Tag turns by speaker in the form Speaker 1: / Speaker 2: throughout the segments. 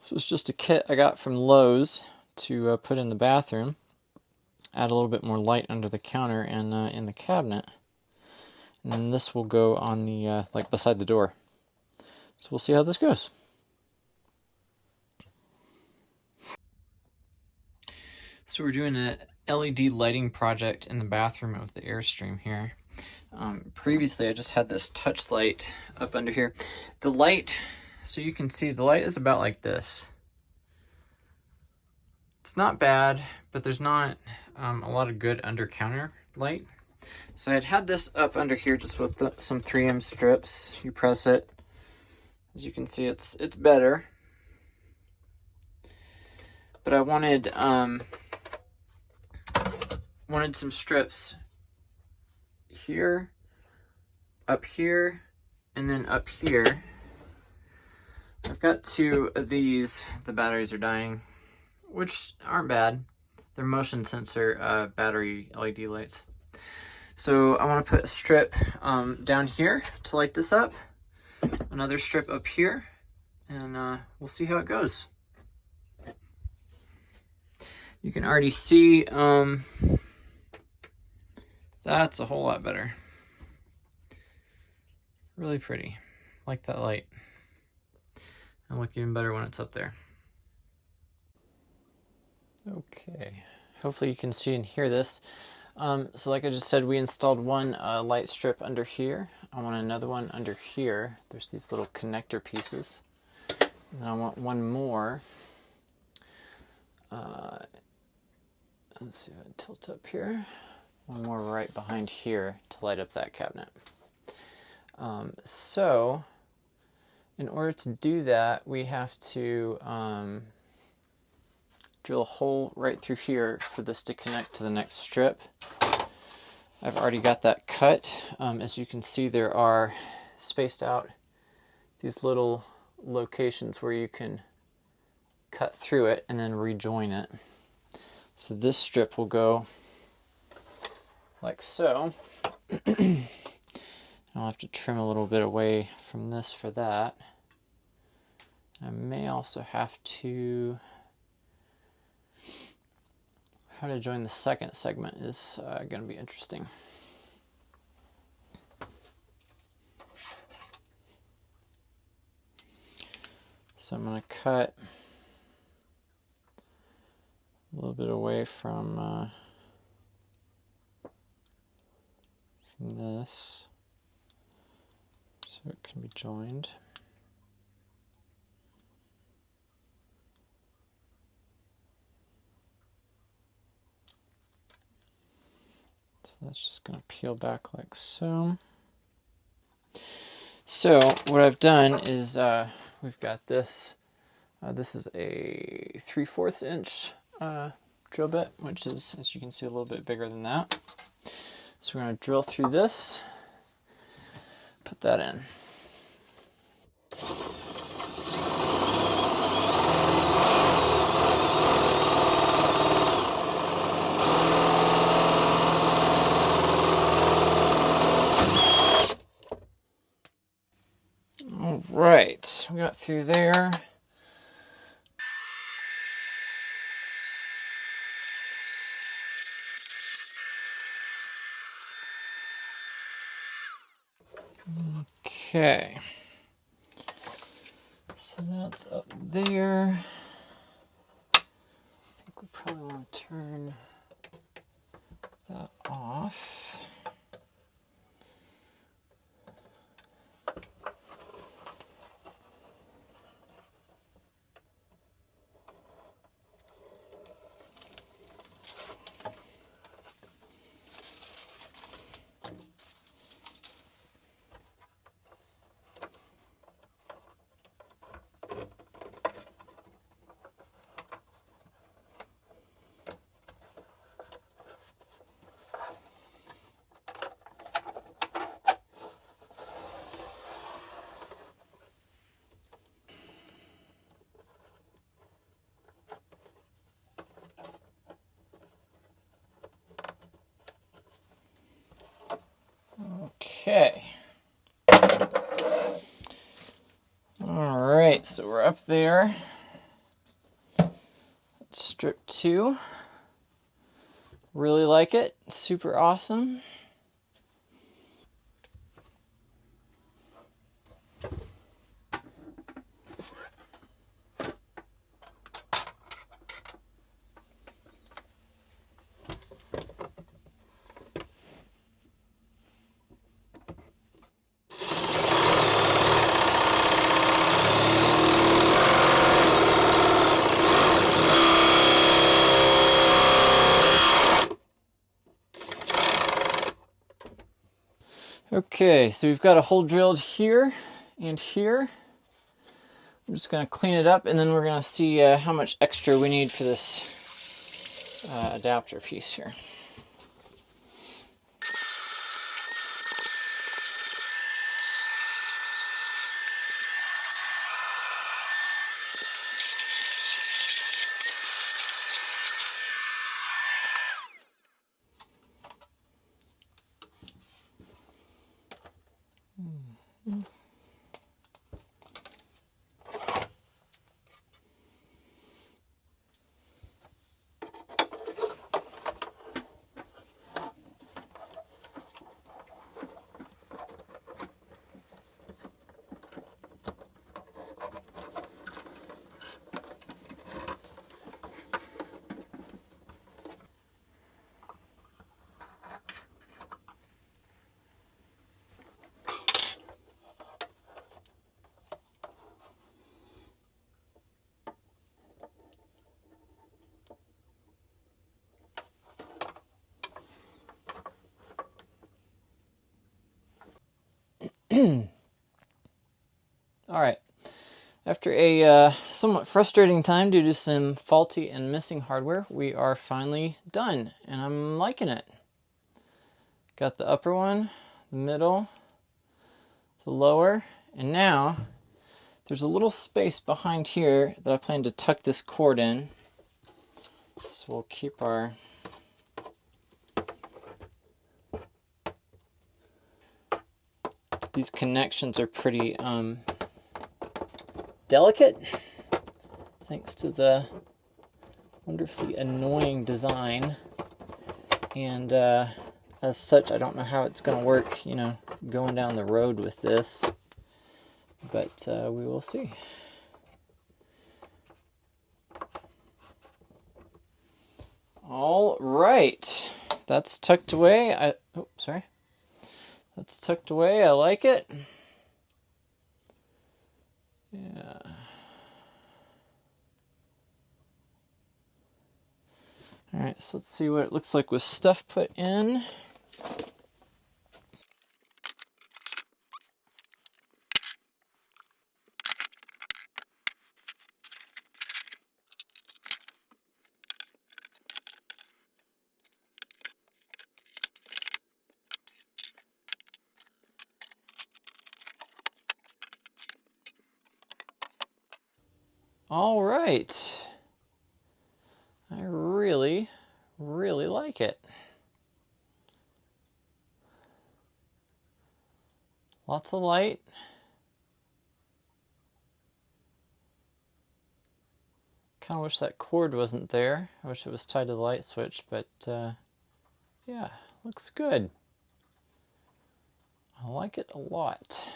Speaker 1: So it's just a kit I got from Lowe's to put in the bathroom. Add a little bit more light under the counter and in the cabinet. And then this will go on the, like beside the door. So we'll see how this goes. So we're doing a LED lighting project in the bathroom of the Airstream here. Previously I just had this touch light up under here. The light, so you can see the light is about like this. It's not bad, but there's not a lot of good under counter light. So I'd had this up under here just with some 3M strips. You press it. As you can see, it's better. But I wanted some strips here, up here, and then up here. I've got 2 of these. The batteries are dying, which aren't bad. They're motion sensor battery LED lights. So I want to put a strip down here to light this up, another strip up here, and we'll see how it goes. You can already see that's a whole lot better. Really pretty. Like that light. And look even better when it's up there. Okay, hopefully you can see and hear this. So like I just said, we installed one light strip under here. I want another one under here. There's these little connector pieces. And I want one more. Let's see if I can tilt up here. One more right behind here to light up that cabinet. So in order to do that, we have to drill a hole right through here for this to connect to the next strip. I've already got that cut. As you can see, there are spaced out these little locations where you can cut through it and then rejoin it. So this strip will go like so. I'll have to trim a little bit away from this for that. I may also have to... How to join the second segment is going to be interesting. So I'm going to cut a little bit away from this so it can be joined. So that's just going to peel back like so. So what I've done is we've got this. This is a 3/4 inch drill bit, which is, as you can see, a little bit bigger than that. So we're going to drill through this, put that in. All right, we got through there. Okay, so that's up there. I think we probably want to turn that off. Okay. All right, so we're up there. Strip 2. Really like it. Super awesome. Okay, so we've got a hole drilled here and here. I'm just going to clean it up, and then we're going to see how much extra we need for this adapter piece here. Alright, after a somewhat frustrating time due to some faulty and missing hardware, we are finally done, and I'm liking it. Got the upper one, the middle, the lower, and now there's a little space behind here that I plan to tuck this cord in. So we'll keep our these connections are pretty delicate, thanks to the wonderfully annoying design, and as such I don't know how it's going to work, you know, going down the road with this, but we will see. All right, that's tucked away. That's tucked away. I like it. Yeah. All right, so let's see what it looks like with stuff put in. All right. I really, really like it. Lots of light. Kind of wish that cord wasn't there. I wish it was tied to the light switch, but yeah, looks good. I like it a lot.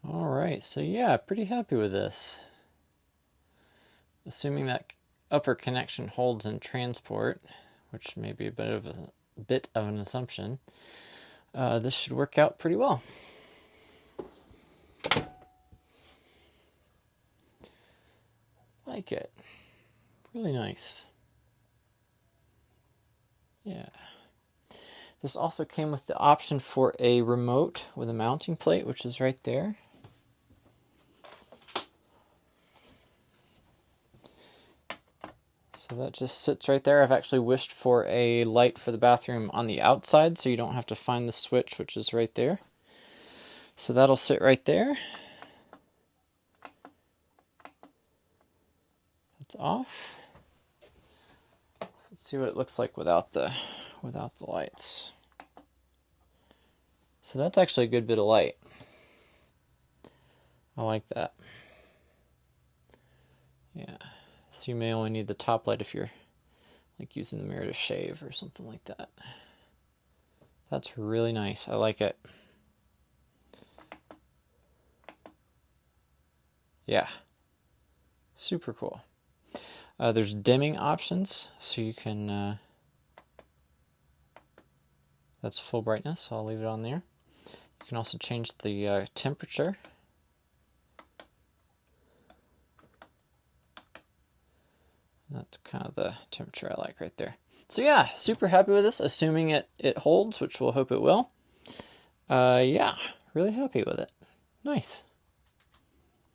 Speaker 1: All right, so yeah, pretty happy with this. Assuming that upper connection holds in transport, which may be a bit of an assumption, this should work out pretty well. Like it. Really nice. Yeah. This also came with the option for a remote with a mounting plate, which is right there. So that just sits right there. I've actually wished for a light for the bathroom on the outside so you don't have to find the switch, which is right there. So that'll sit right there. It's off. So let's see what it looks like without the lights. So that's actually a good bit of light. I like that. Yeah, so you may only need the top light if you're like using the mirror to shave or something like that. That's really nice. I like it. Yeah, super cool. There's dimming options, so you can, that's full brightness, so I'll leave it on there. You can also change the temperature. That's kind of the temperature I like right there. So yeah, super happy with this, assuming it holds, which we'll hope it will. Yeah, really happy with it. Nice.